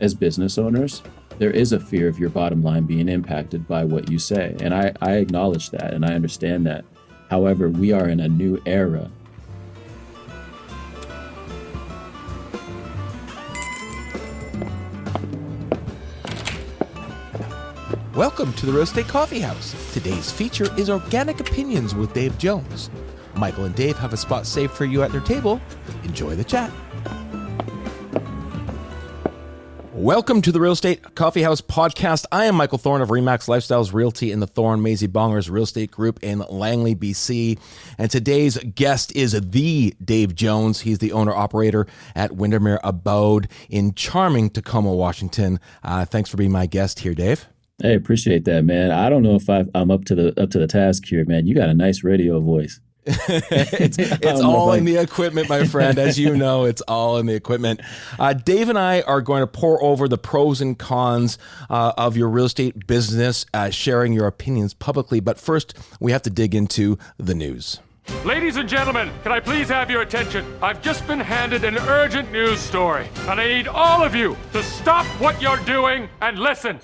as business owners, there is a fear of your bottom line being impacted by what you say. And I acknowledge that and I understand that. However, we are in a new era. Welcome to the Real Estate Coffee House. Today's feature is Organic Opinions with Dave Jones. Michael and Dave have a spot saved for you at their table. Enjoy the chat. Welcome to the Real Estate Coffee House podcast. I am Michael Thorne of Remax Lifestyles Realty in the Thorne Maisie Bongers Real Estate Group in Langley, BC. And today's guest is the Dave Jones. He's the owner-operator at Windermere Abode in charming Tacoma, Washington. Thanks for being my guest here, Dave. Hey, appreciate that, man. I don't know if I'm up to the task here, man. You got a nice radio voice. It's all in the equipment, my friend. As you know, it's all in the equipment. Dave and I are going to pour over the pros and cons of your real estate business, sharing your opinions publicly. But first, we have to dig into the news. Ladies and gentlemen, can I please have your attention? I've just been handed an urgent news story, and I need all of you to stop what you're doing and listen.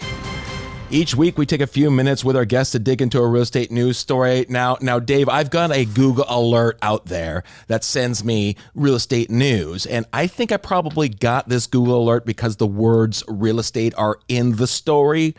Each week, we take a few minutes with our guests to dig into a real estate news story. Now, Dave, I've got a Google alert out there that sends me real estate news. And I think I probably got this Google alert because the words real estate are in the story.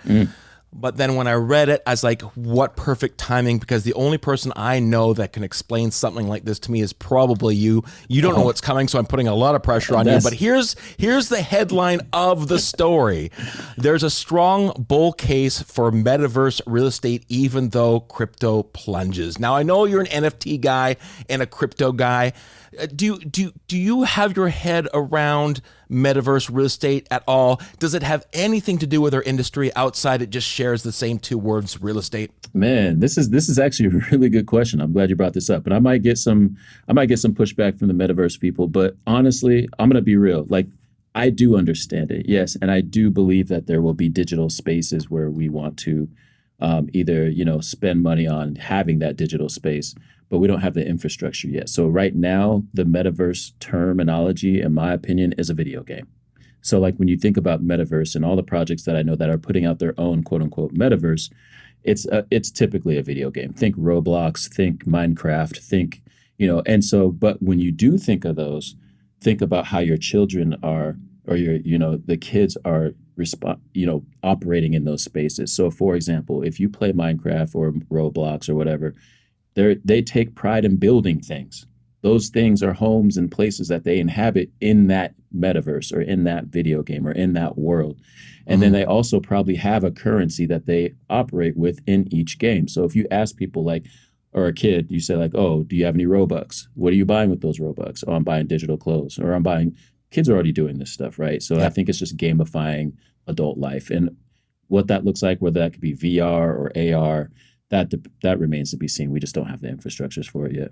But then when I read it, I was like, what perfect timing, because the only person I know that can explain something like this to me is probably you. You don't know what's coming, so I'm putting a lot of pressure on you. But here's the headline of the story. There's a strong bull case for metaverse real estate, even though crypto plunges. Now, I know you're an NFT guy and a crypto guy. Do you have your head around metaverse real estate at all? Does it have anything to do with our industry outside it just shares the same two words, real estate? Man, this is actually a really good question. I'm glad you brought this up. And I might get some pushback from the metaverse people, but honestly, I'm gonna be real. Like, I do understand it, yes, and I do believe that there will be digital spaces where we want to either spend money on having that digital space, but we don't have the infrastructure yet. So right now, the metaverse terminology, in my opinion, is a video game. So like when you think about metaverse and all the projects that I know that are putting out their own quote unquote metaverse, it's typically a video game. Think Roblox, think Minecraft, think, and so, but when you do think of those, think about how your children are, or the kids are operating in those spaces. So for example, if you play Minecraft or Roblox or whatever, they take pride in building things. Those things are homes and places that they inhabit in that metaverse or in that video game or in that world. And then they also probably have a currency that they operate with in each game. So if you ask people or a kid, you say oh, do you have any Robux? What are you buying with those Robux? Oh, I'm buying digital clothes, or kids are already doing this stuff, right? So I think it's just gamifying adult life. And what that looks like, whether that could be VR or AR, that remains to be seen. We just don't have the infrastructures for it yet.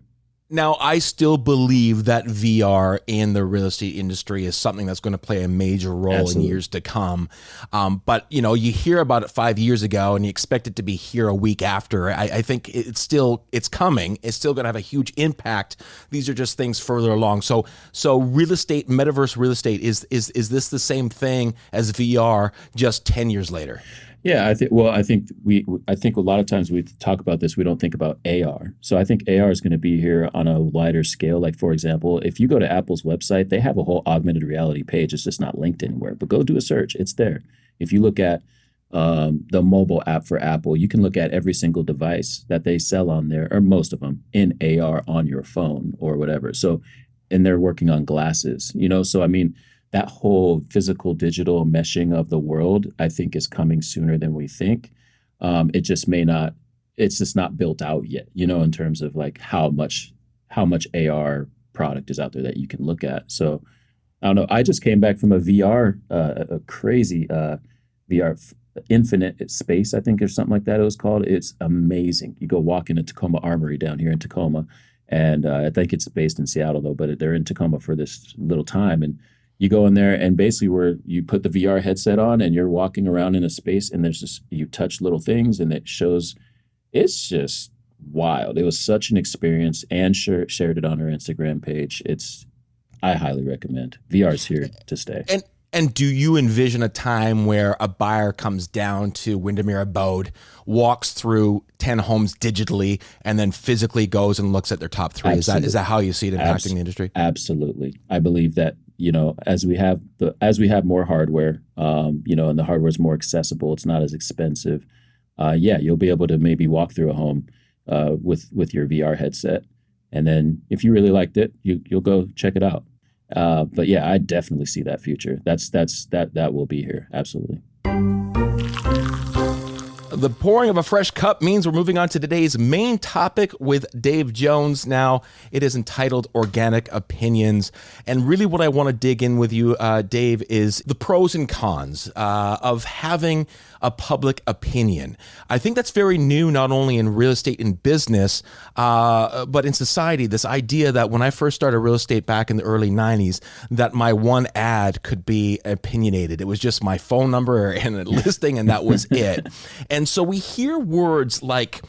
Now, I still believe that VR in the real estate industry is something that's going to play a major role in years to come. But, you hear about it 5 years ago and you expect it to be here a week after. I think it's coming. It's still going to have a huge impact. These are just things further along. So real estate, metaverse real estate, is this the same thing as VR just 10 years later? Yeah, I think a lot of times we talk about this, we don't think about AR. So I think AR is going to be here on a wider scale. Like, for example, if you go to Apple's website, they have a whole augmented reality page. It's just not linked anywhere, but go do a search. It's there. If you look at the mobile app for Apple, you can look at every single device that they sell on there, or most of them, in AR on your phone or whatever. So, and they're working on glasses, so I mean, that whole physical digital meshing of the world, I think, is coming sooner than we think. It just may not, it's just not built out yet, in terms of how much AR product is out there that you can look at. So I don't know. I just came back from a VR, a crazy VR Infinite Space, I think, or something like that it was called. It's amazing. You go walk in a Tacoma Armory down here in Tacoma, and I think it's based in Seattle though, but they're in Tacoma for this little time, and you go in there and basically where you put the VR headset on and you're walking around in a space and there's just, you touch little things and it shows, it's just wild. It was such an experience, and shared it on her Instagram page. I highly recommend. VR is here to stay. And do you envision a time where a buyer comes down to Windermere Abode, walks through 10 homes digitally, and then physically goes and looks at their top three? Is that how you see it impacting the industry? Absolutely. I believe that, as we have more hardware, and the hardware is more accessible, it's not as expensive. You'll be able to maybe walk through a home with your VR headset. And then if you really liked it, you'll go check it out. But yeah, I definitely see that future. That will be here. Absolutely. The pouring of a fresh cup means we're moving on to today's main topic with Dave Jones. Now, it is entitled Organic Opinions. And really what I want to dig in with you, Dave, is the pros and cons of having a public opinion. I think that's very new, not only in real estate and business, but in society. This idea that when I first started real estate back in the early 90s, that my one ad could be opinionated. It was just my phone number and a listing, and that was it. And so we hear words like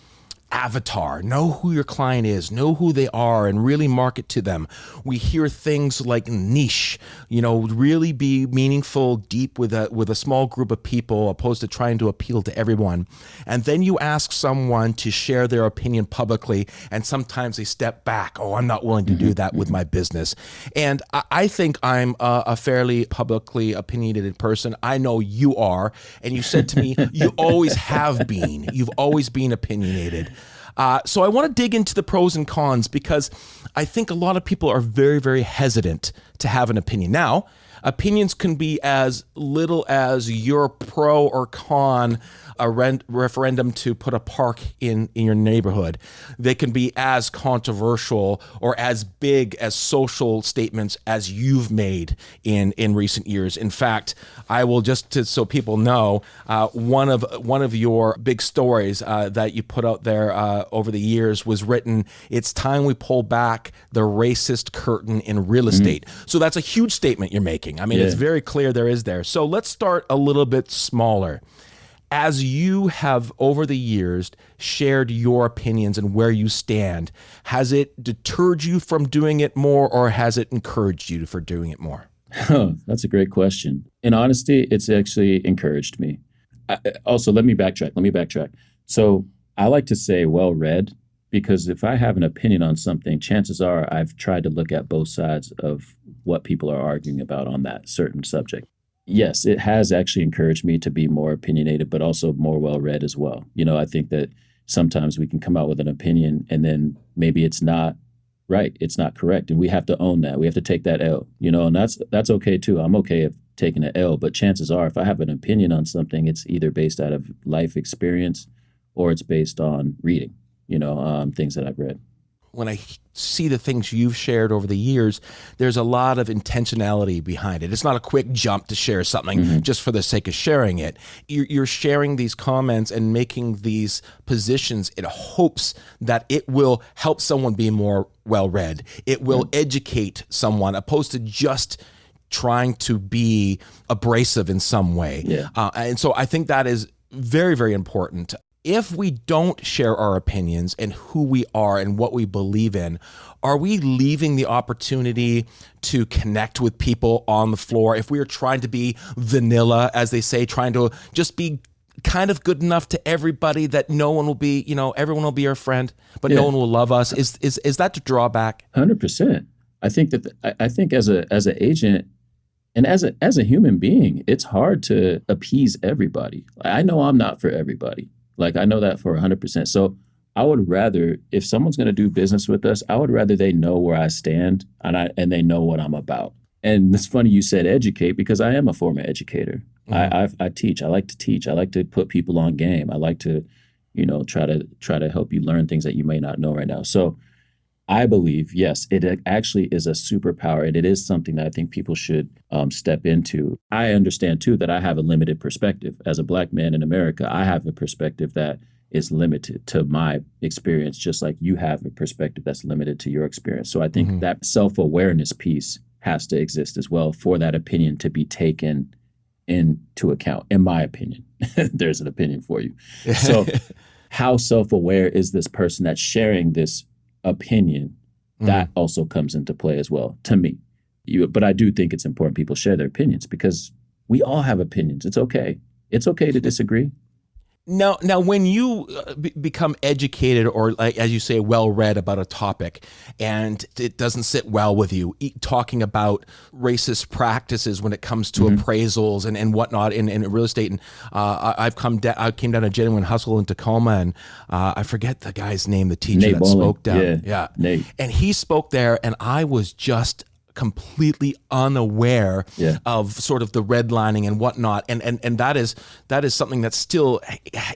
avatar, know who your client is, know who they are, and really market to them. We hear things like niche, really be meaningful, deep with a small group of people, opposed to trying to appeal to everyone. And then you ask someone to share their opinion publicly, and sometimes they step back. Oh, I'm not willing to do that with my business. And I think I'm a fairly publicly opinionated person. I know you are. And you said to me, you always have been. You've always been opinionated. So I want to dig into the pros and cons, because I think a lot of people are very, very hesitant to have an opinion. Now, opinions can be as little as your pro or con a referendum to put a park in your neighborhood. They can be as controversial or as big as social statements as you've made in recent years. In fact, I will so people know, one of your big stories that you put out there over the years was written, "It's time we pull back the racist curtain in real estate." So that's a huge statement you're making. I mean, It's very clear there is there. So let's start a little bit smaller. As you have over the years shared your opinions and where you stand, has it deterred you from doing it more, or has it encouraged you for doing it more? Oh, that's a great question. In honesty, it's actually encouraged me. Also, let me backtrack. So I like to say well-read, because if I have an opinion on something, chances are I've tried to look at both sides of what people are arguing about on that certain subject. Yes, it has actually encouraged me to be more opinionated, but also more well-read as well. I think that sometimes we can come out with an opinion and then maybe it's not right, it's not correct, and we have to own that. We have to take that L, and that's okay too. I'm okay with taking an L, but chances are if I have an opinion on something, it's either based out of life experience or it's based on reading, things that I've read. When I see the things you've shared over the years, there's a lot of intentionality behind it. It's not a quick jump to share something just for the sake of sharing it. You're sharing these comments and making these positions in hopes that it will help someone be more well-read. It will educate someone, opposed to just trying to be abrasive in some way. Yeah. And so I think that is very, very important. If we don't share our opinions and who we are and what we believe in, are we leaving the opportunity to connect with people on the floor? If we are trying to be vanilla, as they say, trying to just be kind of good enough to everybody that no one will be, everyone will be our friend, but no one will love us. Is that the drawback? 100%. I think as an agent and as a human being, it's hard to appease everybody. I know I'm not for everybody. I know that for 100%. So I would rather, if someone's going to do business with us, I would rather they know where I stand and they know what I'm about. And it's funny you said educate, because I am a former educator. I teach. I like to teach. I like to put people on game. I like to, try to help you learn things that you may not know right now. So I believe, yes, it actually is a superpower, and it is something that I think people should step into. I understand, too, that I have a limited perspective. As a Black man in America, I have a perspective that is limited to my experience, just like you have a perspective that's limited to your experience. So I think that self-awareness piece has to exist as well for that opinion to be taken into account, in my opinion. There's an opinion for you. So how self-aware is this person that's sharing this opinion? That also comes into play as well, to me. But I do think it's important people share their opinions, because We all have opinions. It's okay. It's okay to disagree. Now, when you become educated or, like, as you say, well-read about a topic, and it doesn't sit well with you, talking about racist practices when it comes to appraisals and whatnot in real estate, and I came down to Genuine Hustle in Tacoma, and I forget the guy's name, the teacher Nate that Bowling. spoke down, yeah, Nate. and he spoke there, and I was just completely unaware of sort of the redlining and whatnot, and that is something that still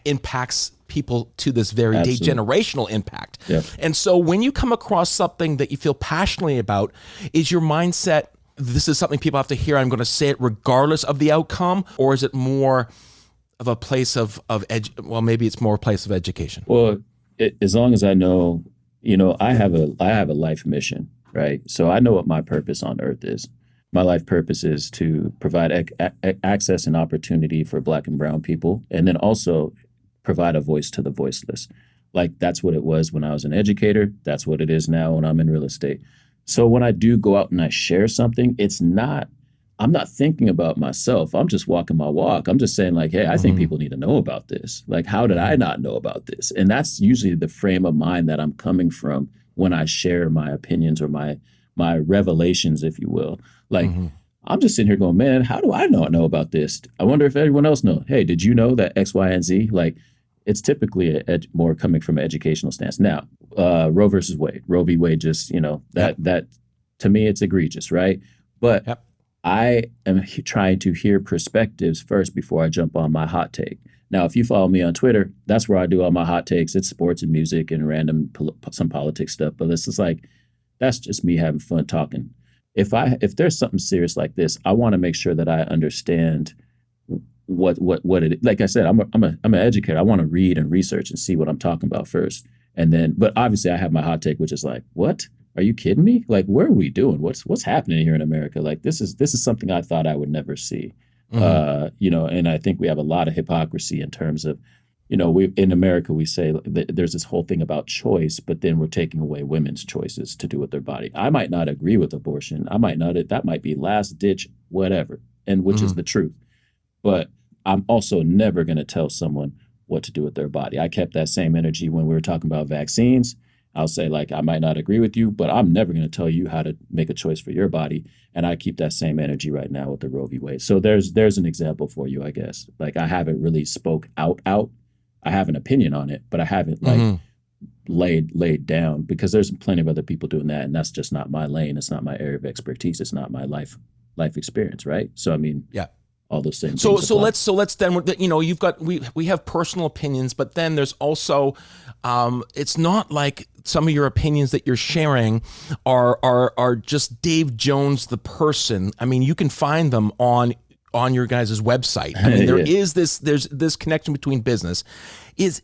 impacts people to this very day, generational impact. And so when you come across something that you feel passionately about, is your mindset, this is something people have to hear, I'm going to say it regardless of the outcome, or is it more of a place of well, maybe it's more a place of education? Well, as long as I know, I have a life mission. Right. So I know what my purpose on earth is. My life purpose is to provide access and opportunity for Black and brown people, and then also provide a voice to the voiceless. Like, that's what it was when I was an educator. That's what it is now when I'm in real estate. So when I do go out and I share something, I'm not thinking about myself. I'm just walking my walk. I'm just saying, like, hey, I think people need to know about this. Like, how did I not know about this? And that's usually the frame of mind that I'm coming from when I share my opinions or my revelations, if you will. Like, I'm just sitting here going, man, how do I not know about this? I wonder if everyone else knows. Hey, did you know that X, Y, and Z? Like, it's typically more coming from an educational stance. Now, Roe versus Wade, Roe v. Wade, just, that to me, it's egregious, right? But I am trying to hear perspectives first before I jump on my hot take. Now, if you follow me on Twitter, that's where I do all my hot takes. It's sports and music and random some politics stuff. But it's just like, that's just me having fun talking. If there's something serious like this, I want to make sure that I understand what it is. Like I said, I'm an educator. I want to read and research and see what I'm talking about first. And then, but obviously I have my hot take, which is like, what? Are you kidding me? Like, where are we doing? What's happening here in America? Like, this is something I thought I would never see. And I think we have a lot of hypocrisy in terms of, we in America, we say there's this whole thing about choice, but then we're taking away women's choices to do with their body. I might not agree with abortion. That might be last ditch, whatever, and which is the truth. But I'm also never going to tell someone what to do with their body. I kept that same energy when we were talking about vaccines. I'll say, like, I might not agree with you, but I'm never going to tell you how to make a choice for your body. And I keep that same energy right now with the Roe v. Wade. So there's an example for you, I guess. Like, I haven't really spoke out. I have an opinion on it, but I haven't laid down, because there's plenty of other people doing that. And that's just not my lane. It's not my area of expertise. It's not my life experience. Right. So, I mean, all those things. So let's then, you've got, we have personal opinions, but then there's also, it's not like some of your opinions that you're sharing are just Dave Jones, the person. I mean, you can find them on your guys' website. I mean, there's this connection between business. It's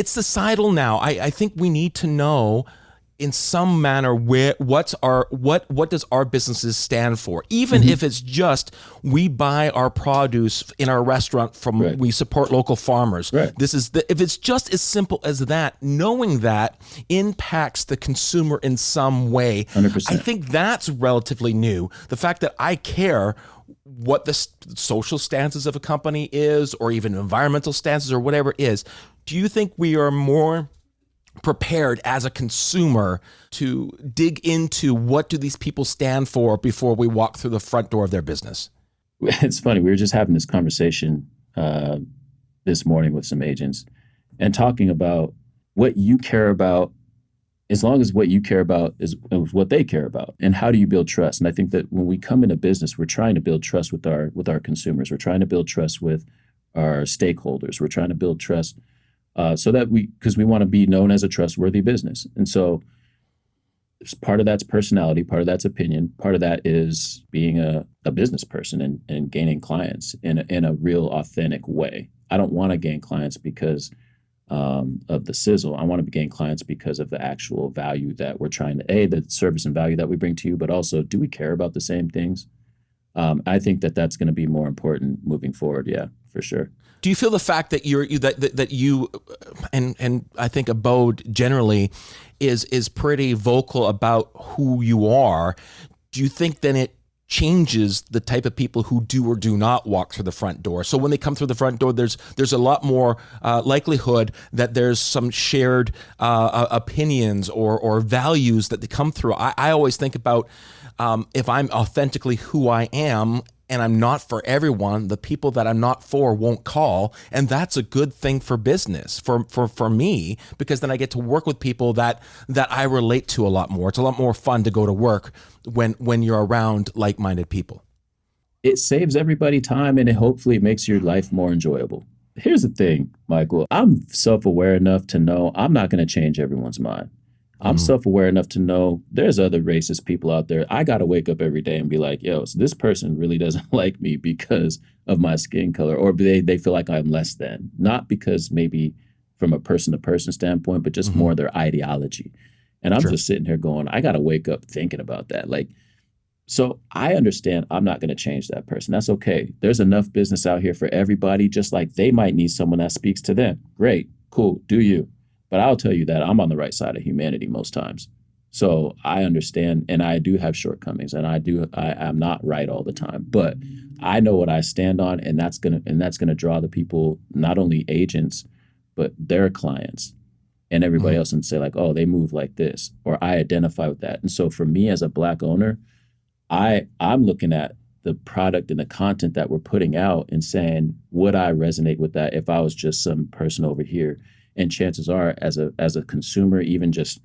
societal now. I think we need to know in some manner what does our businesses stand for, even if it's just we buy our produce in our restaurant from we support local farmers. If it's just as simple as that, knowing that impacts the consumer in some way. 100%. I think that's relatively new. The fact that I care what the social stances of a company is, or even environmental stances, or whatever it is. Do you think we are more prepared as a consumer to dig into what do these people stand for before we walk through the front door of their business? It's funny. We were just having this conversation this morning with some agents and talking about what you care about, as long as what you care about is what they care about, and how do you build trust? And I think that when we come into business, we're trying to build trust with our consumers. We're trying to build trust with our stakeholders. We're trying to build trust so that because we want to be known as a trustworthy business. And so part of that's personality, part of that's opinion, part of that is being a business person and gaining clients in a real authentic way. I don't want to gain clients because of the sizzle. I want to gain clients because of the actual value that we're trying to, the service and value that we bring to you, but also, do we care about the same things? I think that's going to be more important moving forward. Yeah, for sure. Do you feel the fact that you and I think Abode generally is pretty vocal about who you are? Do you think then changes the type of people who do or do not walk through the front door. So when they come through the front door, there's a lot more likelihood that there's some shared opinions or values that they come through. I always think about if I'm authentically who I am, and I'm not for everyone, the people that I'm not for won't call. And that's a good thing for business, for me, because then I get to work with people that I relate to a lot more. It's a lot more fun to go to work when you're around like-minded people. It saves everybody time, and it hopefully makes your life more enjoyable. Here's the thing, Michael. I'm self-aware enough to know I'm not going to change everyone's mind. I'm self-aware enough to know there's other racist people out there. I got to wake up every day and be like, yo, so this person really doesn't like me because of my skin color, or they feel like I'm less than. Not because maybe from a person-to-person standpoint, but just more their ideology. And I'm just sitting here going, I got to wake up thinking about that. Like, so I understand I'm not going to change that person. That's okay. There's enough business out here for everybody, just like they might need someone that speaks to them. Great, cool, do you. But I'll tell you that I'm on the right side of humanity most times. So I understand, and I do have shortcomings, and I'm not right all the time. But I know what I stand on, and that's gonna draw the people, not only agents, but their clients and everybody else, and say like, oh, they move like this, or I identify with that. And so for me as a Black owner, I'm looking at the product and the content that we're putting out and saying, would I resonate with that if I was just some person over here? And chances are, as a consumer, even just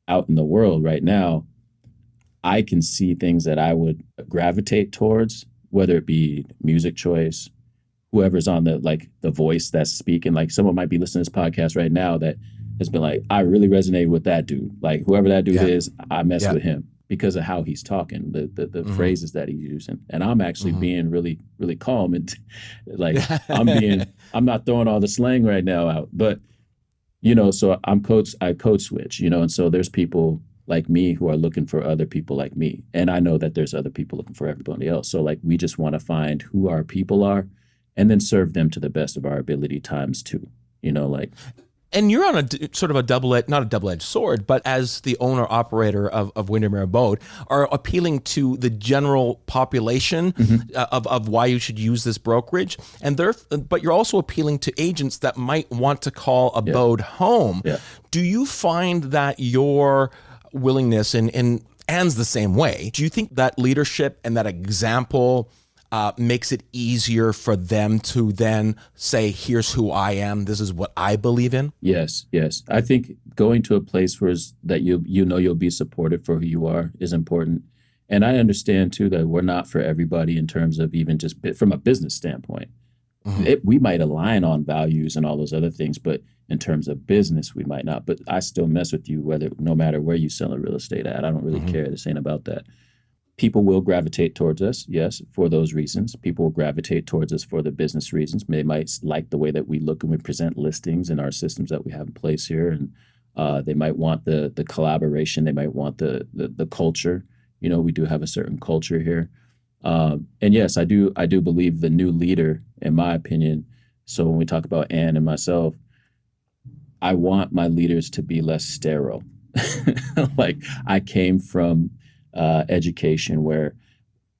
out in the world right now, I can see things that I would gravitate towards, whether it be music choice, whoever's on the voice that's speaking. Like someone might be listening to this podcast right now that has been like, I really resonate with that dude. Like whoever that dude is, I mess with him because of how he's talking, the phrases that he's using. And I'm actually being really, really calm and like I'm not throwing all the slang right now out, but so I code switch, and so there's people like me who are looking for other people like me. And I know that there's other people looking for everybody else. So like, we just want to find who our people are and then serve them to the best of our ability times two, And you're on a sort of not a double-edged sword, but as the owner-operator of Windermere Abode, are appealing to the general population of why you should use this brokerage. But you're also appealing to agents that might want to call Abode home. Yeah. Do you find that your willingness, and Anne's the same way, do you think that leadership and that example makes it easier for them to then say, here's who I am, this is what I believe in? Yes. I think going to a place where that you'll be supported for who you are is important. And I understand too that we're not for everybody in terms of even just from a business standpoint. We might align on values and all those other things, but in terms of business, we might not. But I still mess with you no matter where you sell a real estate at. I don't really care. This ain't about that. People will gravitate towards us, yes, for those reasons. People will gravitate towards us for the business reasons. They might like the way that we look and we present listings and our systems that we have in place here. And they might want the collaboration. They might want the culture. We do have a certain culture here. And yes, I do believe the new leader, in my opinion. So when we talk about Anne and myself, I want my leaders to be less sterile. Like I came from education where,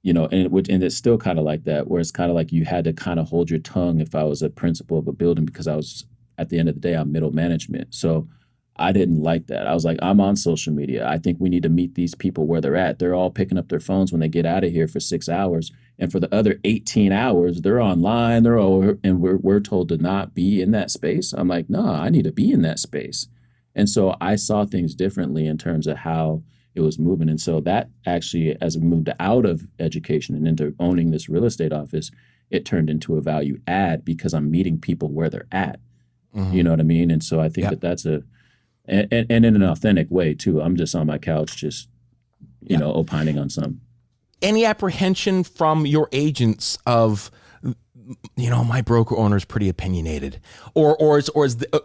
and it's still kind of like that, where it's kind of like you had to kind of hold your tongue if I was a principal of a building, because I was, at the end of the day, I'm middle management. So I didn't like that. I was like, I'm on social media. I think we need to meet these people where they're at. They're all picking up their phones when they get out of here for 6 hours. And for the other 18 hours, they're online, and we're told to not be in that space. I'm like, no, I need to be in that space. And so I saw things differently in terms of how it was moving. And so that actually, as we moved out of education and into owning this real estate office, it turned into a value add because I'm meeting people where they're at. You know what I mean? And so I think that's and in an authentic way too. I'm just on my couch, just, opining on some. Any apprehension from your agents of, my broker owner is pretty opinionated, or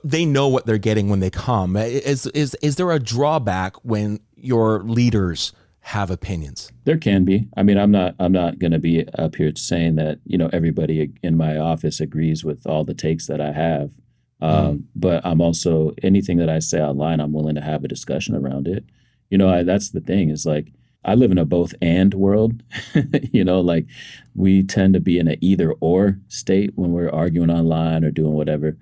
they know what they're getting when they come? Is there a drawback when your leaders have opinions? There can be. I mean, I'm not going to be up here saying that, everybody in my office agrees with all the takes that I have. But I'm also, anything that I say online, I'm willing to have a discussion around it. That's the thing, is like, I live in a both and world. Like we tend to be in an either or state when we're arguing online or doing whatever.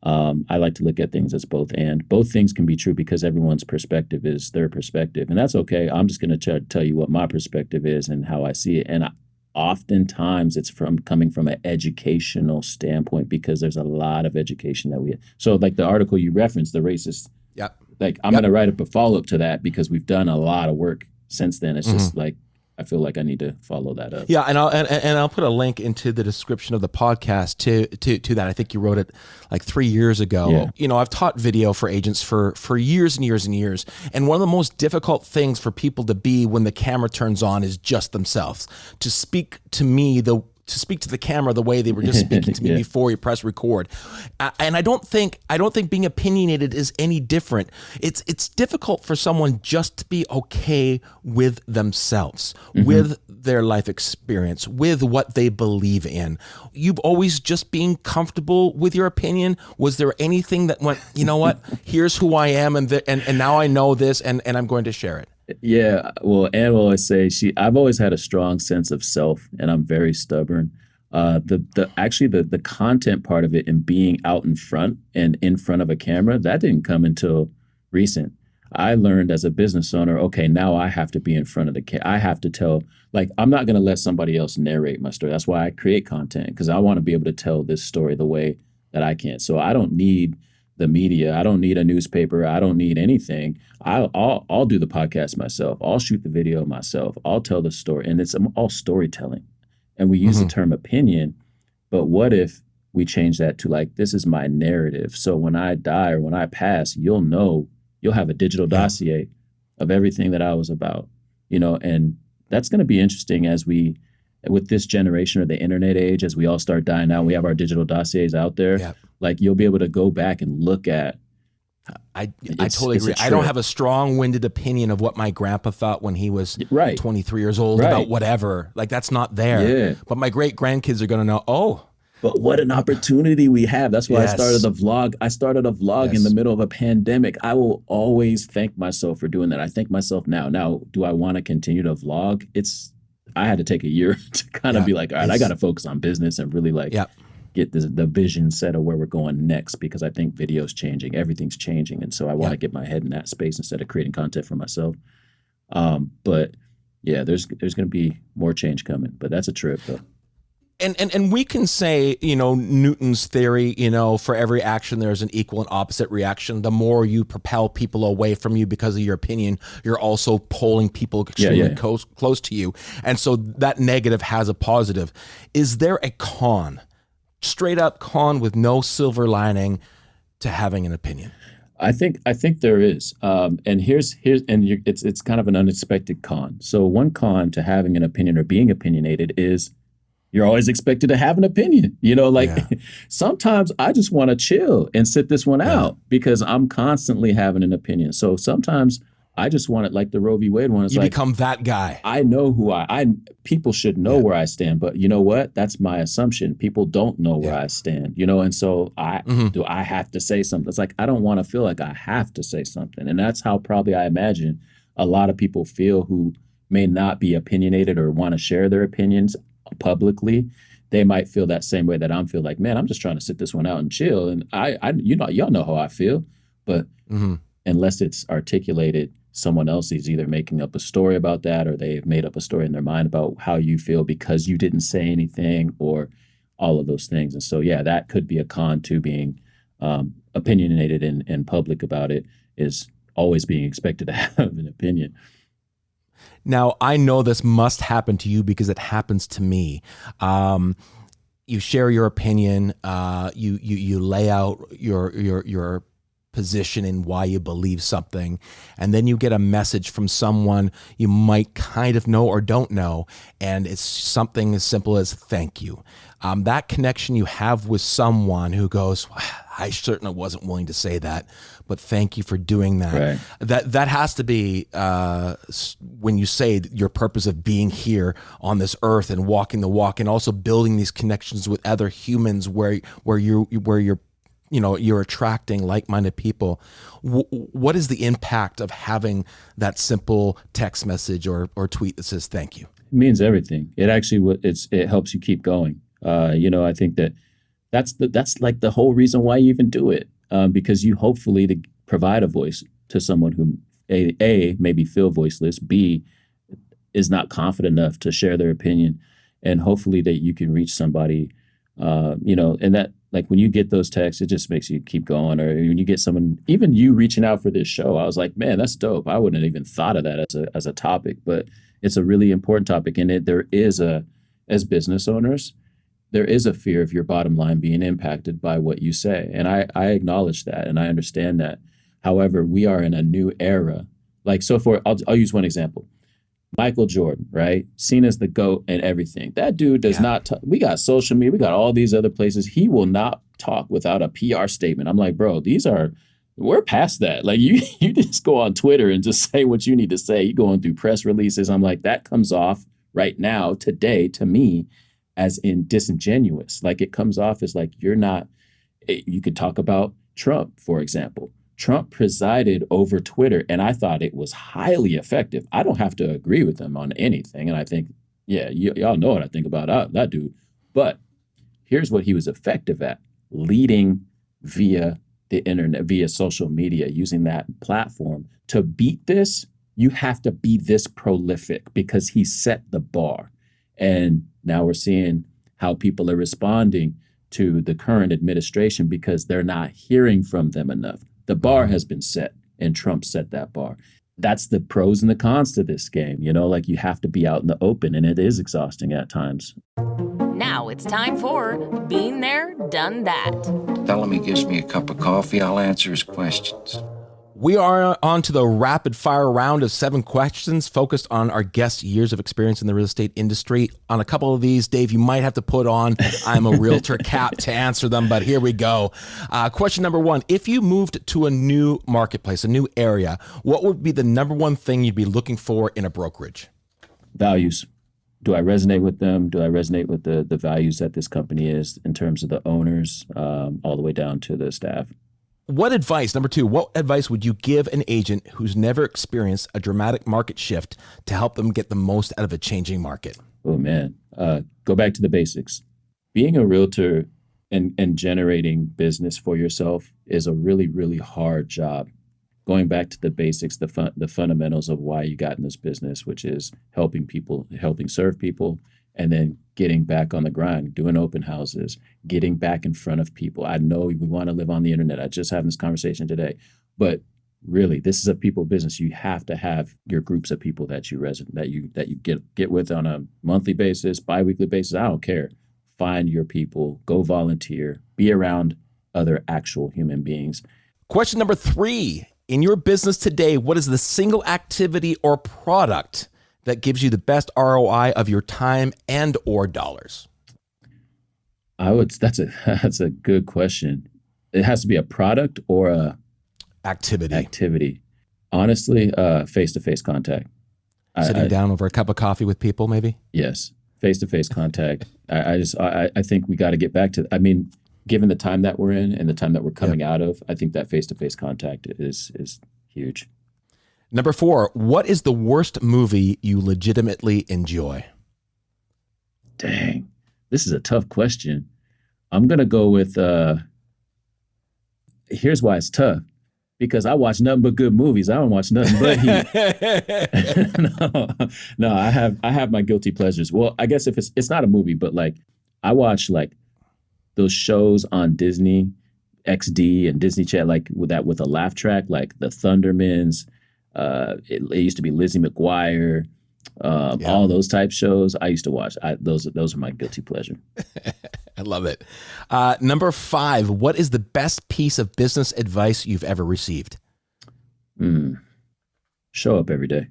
I like to look at things as both and. Both things can be true because everyone's perspective is their perspective, and that's okay. I'm just going to tell you what my perspective is and how I see it. And oftentimes it's coming from an educational standpoint because there's a lot of education that so like the article you referenced, the racist. Yep. Like I'm going to write up a follow up to that because we've done a lot of work since then. It's just like I feel like I need to follow that up. Yeah, and I'll put a link into the description of the podcast to that. I think you wrote it like 3 years ago. Yeah. I've taught video for agents for years and years and years. And one of the most difficult things for people to be when the camera turns on is just themselves. To speak to the camera the way they were just speaking to me before you press record. And I don't think being opinionated is any different. It's difficult for someone just to be okay with themselves, with their life experience, with what they believe in. You've always just been comfortable with your opinion. Was there anything that went, you know what, here's who I am and now I know this and I'm going to share it? Yeah, well, Anne will always say I've always had a strong sense of self, and I'm very stubborn. The content part of it and being out in front and in front of a camera, that didn't come until recent. I learned as a business owner, okay, now I have to be in front of the camera. I have to tell, like, I'm not going to let somebody else narrate my story. That's why I create content, because I want to be able to tell this story the way that I can. So I don't need the media. I don't need a newspaper. I don't need anything. I'll do the podcast myself. I'll shoot the video myself. I'll tell the story. And it's all storytelling. And we use the term opinion, but what if we change that to like, this is my narrative. So when I die or when I pass, you'll have a digital dossier of everything that I was about, and that's going to be interesting with this generation or the internet age, as we all start dying out, we have our digital dossiers out there. Yeah. Like you'll be able to go back and look at. I totally agree. I don't have a strong-winded opinion of what my grandpa thought when he was 23 years old about whatever. Like that's not there. Yeah. But my great-grandkids are going to know, oh. But what an opportunity we have. That's why I started a vlog. I started a vlog in the middle of a pandemic. I will always thank myself for doing that. I thank myself now. Now, do I want to continue to vlog? I had to take a year to kind of be like, all right, I got to focus on business and really get the vision set of where we're going next, because I think video's changing, everything's changing, and so I want to get my head in that space instead of creating content for myself. But yeah, there's going to be more change coming, but that's a trip though. And we can say, Newton's theory, for every action there's an equal and opposite reaction. The more you propel people away from you because of your opinion, you're also pulling people extremely close to you, and so that negative has a positive. Is there a straight up con with no silver lining to having an opinion? I think there is, and it's kind of an unexpected con. So one con to having an opinion or being opinionated is you're always expected to have an opinion. Sometimes I just want to chill and sit this one out because I'm constantly having an opinion. So sometimes I just want it, like the Roe v. Wade one. You become that guy. I know who people should know where I stand, but you know what? That's my assumption. People don't know where I stand, and so do I have to say something? It's like, I don't want to feel like I have to say something. And that's how probably I imagine a lot of people feel who may not be opinionated or want to share their opinions publicly. They might feel that same way that I'm feel like, man, I'm just trying to sit this one out and chill. And y'all know how I feel, but unless it's articulated, someone else is either making up a story about that, or they've made up a story in their mind about how you feel because you didn't say anything, or all of those things. And so, that could be a con to being opinionated and public about it, is always being expected to have an opinion. Now, I know this must happen to you because it happens to me. You share your opinion, you lay out your position in why you believe something, and then you get a message from someone you might kind of know or don't know, and it's something as simple as thank you. That connection you have with someone who goes, I certainly wasn't willing to say that, but thank you for doing that. Right. That has to be when you say your purpose of being here on this earth and walking the walk, and also building these connections with other humans where you're you're attracting like-minded people. What is the impact of having that simple text message or tweet that says thank you? It means everything. It actually it helps you keep going. I think that's like the whole reason why you even do it, because you hopefully to provide a voice to someone who a maybe feel voiceless, B is not confident enough to share their opinion, and hopefully that you can reach somebody, and that, like, when you get those texts, it just makes you keep going. Or when you get someone, even you reaching out for this show, I was like, man, that's dope. I wouldn't have even thought of that as a topic, but it's a really important topic. And as business owners, there is a fear of your bottom line being impacted by what you say. And I acknowledge that and I understand that. However, we are in a new era. Like, so I'll use one example. Michael Jordan, right? Seen as the GOAT and everything. That dude does not we got social media, we got all these other places. He will not talk without a PR statement. I'm like, bro, we're past that. Like, you just go on Twitter and just say what you need to say. You going through press releases. I'm like, that comes off right now, today, to me, as in disingenuous. Like, it comes off as like you could talk about Trump, for example. Trump presided over Twitter, and I thought it was highly effective. I don't have to agree with him on anything. And I think, y'all know what I think about that dude. But here's what he was effective at: leading via the internet, via social media, using that platform. To beat this, you have to be this prolific, because he set the bar. And now we're seeing how people are responding to the current administration because they're not hearing from them enough. The bar has been set, and Trump set that bar. That's the pros and the cons to this game. Like, you have to be out in the open, and it is exhausting at times. Now it's time for Been There, Done That. Bellamy gives me a cup of coffee, I'll answer his questions. We are on to the rapid fire round of 7 questions focused on our guest's years of experience in the real estate industry. On a couple of these, Dave, you might have to put on I'm a realtor cap to answer them, but here we go. Question number 1, if you moved to a new marketplace, a new area, what would be the number one thing you'd be looking for in a brokerage? Values. Do I resonate with them? Do I resonate with the values that this company is in terms of the owners, all the way down to the staff? Number 2, what advice would you give an agent who's never experienced a dramatic market shift to help them get the most out of a changing market? Oh, man. Go back to the basics. Being a realtor and generating business for yourself is a really, really hard job. Going back to the basics, the fundamentals of why you got in this business, which is helping people, helping serve people, and then getting back on the grind, doing open houses, getting back in front of people. I know we want to live on the internet. I just having this conversation today, but really, this is a people business. You have to have your groups of people that you get with on a monthly basis, biweekly basis. I don't care. Find your people, go volunteer, be around other actual human beings. Question number 3, in your business today, what is the single activity or product that gives you the best ROI of your time and or dollars? That's a good question. It has to be a product or a activity. Honestly, face-to-face contact. Sitting down over a cup of coffee with people, maybe? Yes, face-to-face contact. I think we got to get back to, given the time that we're in and the time that we're coming out of, I think that face-to-face contact is huge. Number 4, what is the worst movie you legitimately enjoy? Dang, this is a tough question. I'm going to go with, here's why it's tough. Because I watch nothing but good movies. I don't watch nothing but heat. No, I have my guilty pleasures. Well, I guess if it's not a movie, but like I watch like those shows on Disney XD and Disney Chat, like with a laugh track, like the Thundermans. It used to be Lizzie McGuire, all those type shows. I used to watch. Those are my guilty pleasure. I love it. Number 5, what is the best piece of business advice you've ever received? Show up every day.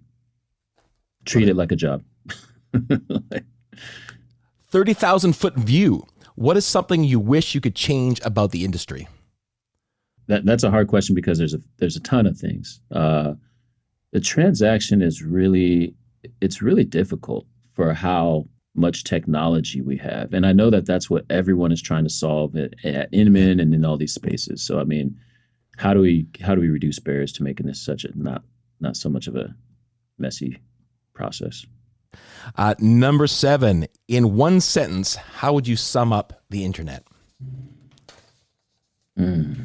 Treat it like a job. 30,000-foot view. What is something you wish you could change about the industry? That's a hard question because there's a ton of things. The transaction is really difficult for how much technology we have. And I know that that's what everyone is trying to solve at Inman and in all these spaces. So, I mean, how do we reduce barriers to making this such a not so much of a messy process? Number 7, in one sentence, how would you sum up the internet? The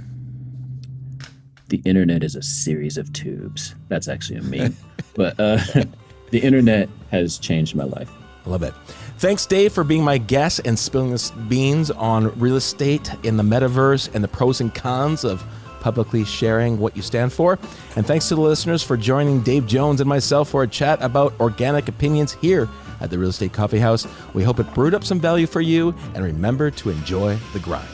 internet is a series of tubes. That's actually a meme. But the internet has changed my life. Love it. Thanks, Dave, for being my guest and spilling the beans on real estate in the metaverse and the pros and cons of publicly sharing what you stand for. And thanks to the listeners for joining Dave Jones and myself for a chat about organic opinions here at the Real Estate Coffee House. We hope it brewed up some value for you, and remember to enjoy the grind.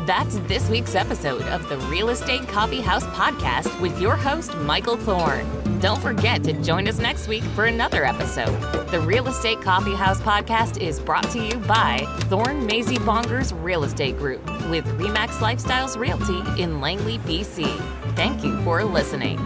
That's this week's episode of the Real Estate Coffee House podcast with your host, Michael Thorne. Don't forget to join us next week for another episode. The Real Estate Coffee House podcast is brought to you by Thorne Maisie Bongers Real Estate Group with Remax Lifestyles Realty in Langley, BC. Thank you for listening.